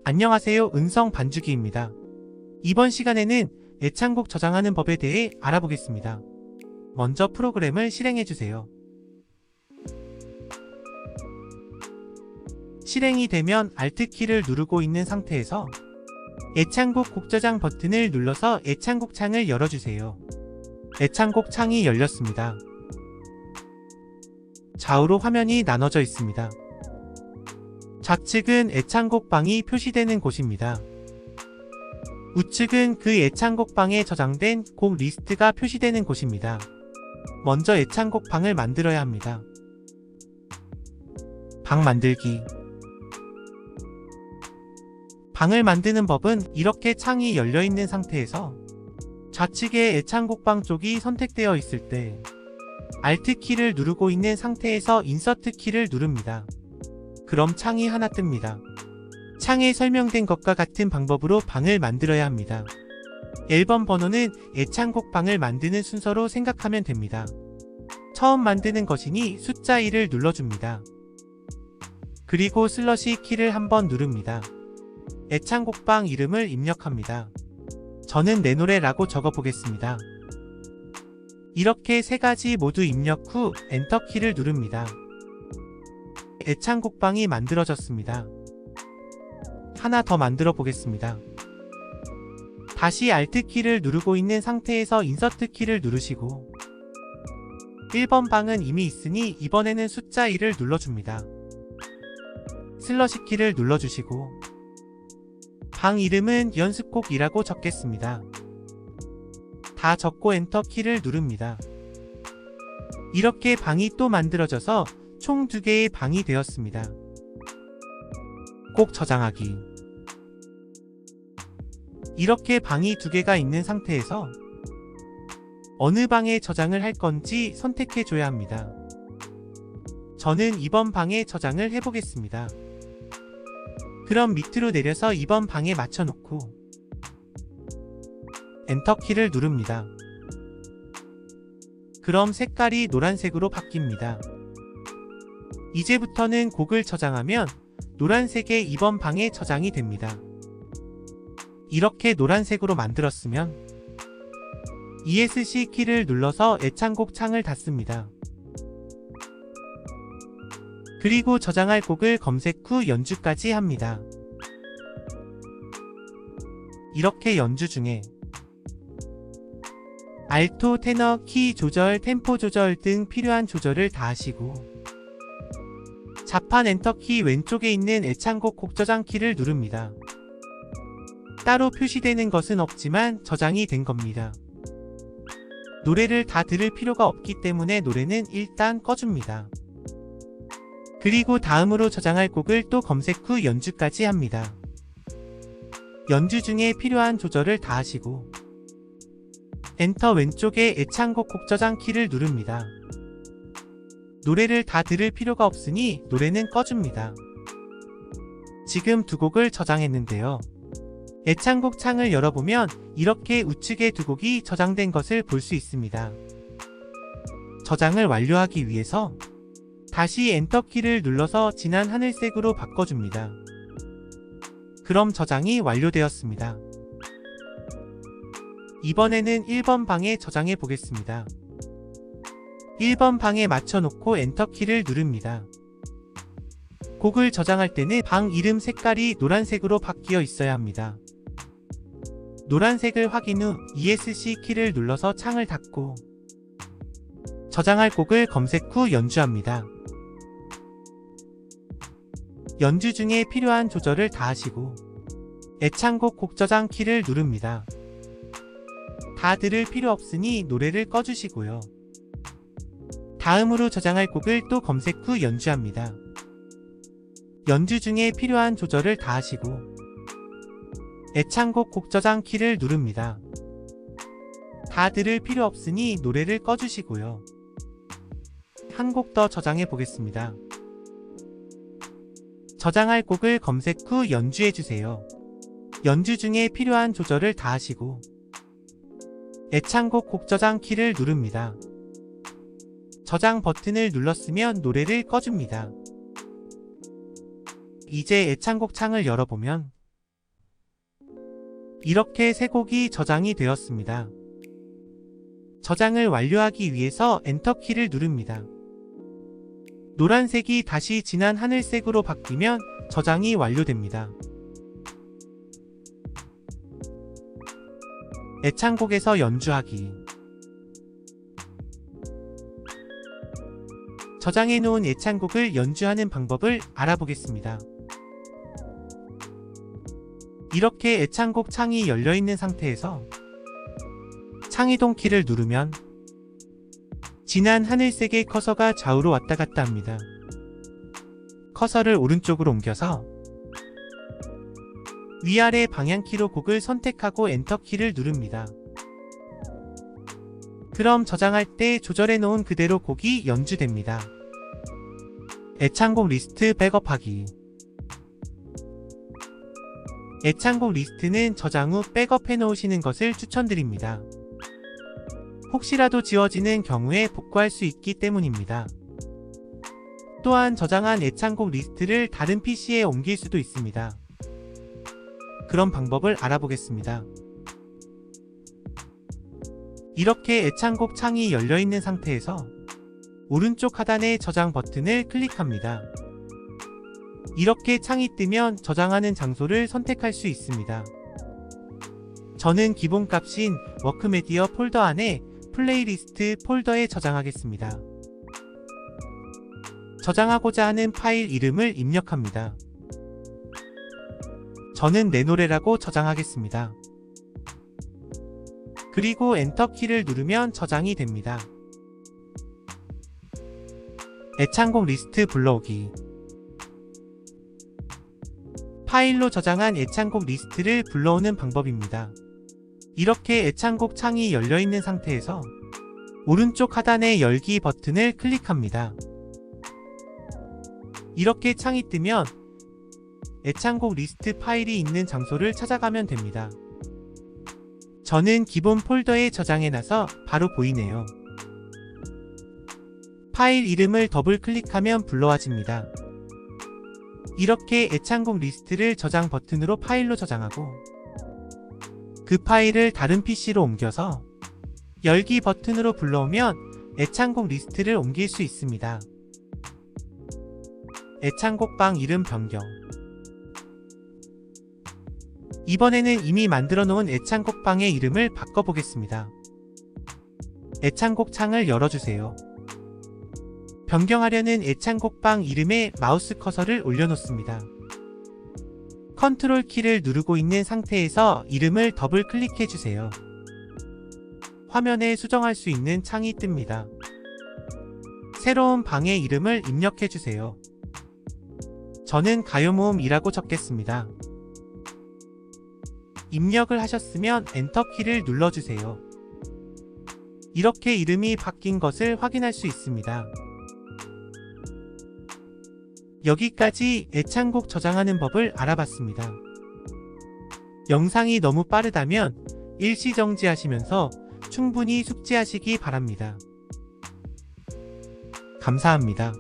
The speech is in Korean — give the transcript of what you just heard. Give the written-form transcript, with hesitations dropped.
안녕하세요. 음성 반주기입니다. 이번 시간에는 애창곡 저장하는 법에 대해 알아보겠습니다. 먼저 프로그램을 실행해주세요. 실행이 되면 Alt키를 누르고 있는 상태에서 애창곡 곡 저장 버튼을 눌러서 애창곡 창을 열어주세요. 애창곡 창이 열렸습니다. 좌우로 화면이 나눠져 있습니다. 좌측은 애창곡 방이 표시되는 곳입니다. 우측은 그 애창곡 방에 저장된 곡 리스트가 표시되는 곳입니다. 먼저 애창곡 방을 만들어야 합니다. 방 만들기. 방을 만드는 법은 이렇게 창이 열려있는 상태에서 좌측에 애창곡 방 쪽이 선택되어 있을 때 Alt키를 누르고 있는 상태에서 인서트키를 누릅니다. 그럼 창이 하나 뜹니다. 창에 설명된 것과 같은 방법으로 방을 만들어야 합니다. 앨범 번호는 애창곡 방을 만드는 순서로 생각하면 됩니다. 처음 만드는 것이니 숫자 1을 눌러줍니다. 그리고 슬러시 키를 한번 누릅니다. 애창곡 방 이름을 입력합니다. 저는 내 노래라고 적어보겠습니다. 이렇게 세 가지 모두 입력 후 엔터 키를 누릅니다. 애창곡 방이 만들어졌습니다. 하나 더 만들어 보겠습니다. 다시 Alt키를 누르고 있는 상태에서 인서트키를 누르시고 1번 방은 이미 있으니 이번에는 숫자 1을 눌러줍니다. 슬러시 키를 눌러주시고 방 이름은 연습곡이라고 적겠습니다. 다 적고 엔터 키를 누릅니다. 이렇게 방이 또 만들어져서 총 2개의 방이 되었습니다. 곡 저장하기. 이렇게 방이 2개가 있는 상태에서 어느 방에 저장을 할 건지 선택해 줘야 합니다. 저는 2번 방에 저장을 해보겠습니다. 그럼 밑으로 내려서 2번 방에 맞춰놓고 엔터 키를 누릅니다. 그럼 색깔이 노란색으로 바뀝니다. 이제부터는 곡을 저장하면 노란색의 2번 방에 저장이 됩니다. 이렇게 노란색으로 만들었으면 ESC 키를 눌러서 애창곡 창을 닫습니다. 그리고 저장할 곡을 검색 후 연주까지 합니다. 이렇게 연주 중에 알토, 테너, 키 조절, 템포 조절 등 필요한 조절을 다 하시고 자판 엔터키 왼쪽에 있는 애창곡 곡 저장 키를 누릅니다. 따로 표시되는 것은 없지만 저장이 된 겁니다. 노래를 다 들을 필요가 없기 때문에 노래는 일단 꺼줍니다. 그리고 다음으로 저장할 곡을 또 검색 후 연주까지 합니다. 연주 중에 필요한 조절을 다 하시고 엔터 왼쪽에 애창곡 곡 저장 키를 누릅니다. 노래를 다 들을 필요가 없으니 노래는 꺼줍니다. 지금 2곡을 저장했는데요. 애창곡 창을 열어보면 이렇게 우측에 2곡이 저장된 것을 볼 수 있습니다. 저장을 완료하기 위해서 다시 엔터키를 눌러서 진한 하늘색으로 바꿔줍니다. 그럼 저장이 완료되었습니다. 이번에는 1번 방에 저장해 보겠습니다. 1번 방에 맞춰놓고 엔터키를 누릅니다. 곡을 저장할 때는 방 이름 색깔이 노란색으로 바뀌어 있어야 합니다. 노란색을 확인 후 ESC 키를 눌러서 창을 닫고 저장할 곡을 검색 후 연주합니다. 연주 중에 필요한 조절을 다 하시고 애창곡 곡 저장 키를 누릅니다. 다 들을 필요 없으니 노래를 꺼주시고요. 다음으로 저장할 곡을 또 검색 후 연주합니다. 연주 중에 필요한 조절을 다 하시고 애창곡 곡 저장 키를 누릅니다. 다 들을 필요 없으니 노래를 꺼주시고요. 한 곡 더 저장해 보겠습니다. 저장할 곡을 검색 후 연주해주세요. 연주 중에 필요한 조절을 다 하시고 애창곡 곡 저장 키를 누릅니다. 저장 버튼을 눌렀으면 노래를 꺼줍니다. 이제 애창곡 창을 열어보면 이렇게 새 곡이 저장이 되었습니다. 저장을 완료하기 위해서 엔터키를 누릅니다. 노란색이 다시 진한 하늘색으로 바뀌면 저장이 완료됩니다. 애창곡에서 연주하기. 저장해놓은 애창곡을 연주하는 방법을 알아보겠습니다. 이렇게 애창곡 창이 열려있는 상태에서 창이동 키를 누르면 진한 하늘색의 커서가 좌우로 왔다 갔다 합니다. 커서를 오른쪽으로 옮겨서 위아래 방향키로 곡을 선택하고 엔터키를 누릅니다. 그럼 저장할 때 조절해 놓은 그대로 곡이 연주됩니다. 애창곡 리스트 백업하기. 애창곡 리스트는 저장 후 백업해 놓으시는 것을 추천드립니다. 혹시라도 지워지는 경우에 복구할 수 있기 때문입니다. 또한 저장한 애창곡 리스트를 다른 PC에 옮길 수도 있습니다. 그런 방법을 알아보겠습니다. 이렇게 애창곡 창이 열려있는 상태에서 오른쪽 하단의 저장 버튼을 클릭합니다. 이렇게 창이 뜨면 저장하는 장소를 선택할 수 있습니다. 저는 기본값인 워크메디어 폴더 안에 플레이리스트 폴더에 저장하겠습니다. 저장하고자 하는 파일 이름을 입력합니다. 저는 내 노래라고 저장하겠습니다. 그리고 엔터키를 누르면 저장이 됩니다. 애창곡 리스트 불러오기. 파일로 저장한 애창곡 리스트를 불러오는 방법입니다. 이렇게 애창곡 창이 열려있는 상태에서 오른쪽 하단의 열기 버튼을 클릭합니다. 이렇게 창이 뜨면 애창곡 리스트 파일이 있는 장소를 찾아가면 됩니다. 저는 기본 폴더에 저장해놔서 바로 보이네요. 파일 이름을 더블 클릭하면 불러와집니다. 이렇게 애창곡 리스트를 저장 버튼으로 파일로 저장하고 그 파일을 다른 PC로 옮겨서 열기 버튼으로 불러오면 애창곡 리스트를 옮길 수 있습니다. 애창곡방 이름 변경. 이번에는 이미 만들어 놓은 애창곡방의 이름을 바꿔보겠습니다. 애창곡 창을 열어주세요. 변경하려는 애창곡방 이름에 마우스 커서를 올려놓습니다. 컨트롤 키를 누르고 있는 상태에서 이름을 더블 클릭해주세요. 화면에 수정할 수 있는 창이 뜹니다. 새로운 방의 이름을 입력해주세요. 저는 가요모음이라고 적겠습니다. 입력을 하셨으면 엔터키를 눌러주세요. 이렇게 이름이 바뀐 것을 확인할 수 있습니다. 여기까지 애창곡 저장하는 법을 알아봤습니다. 영상이 너무 빠르다면 일시정지하시면서 충분히 숙지하시기 바랍니다. 감사합니다.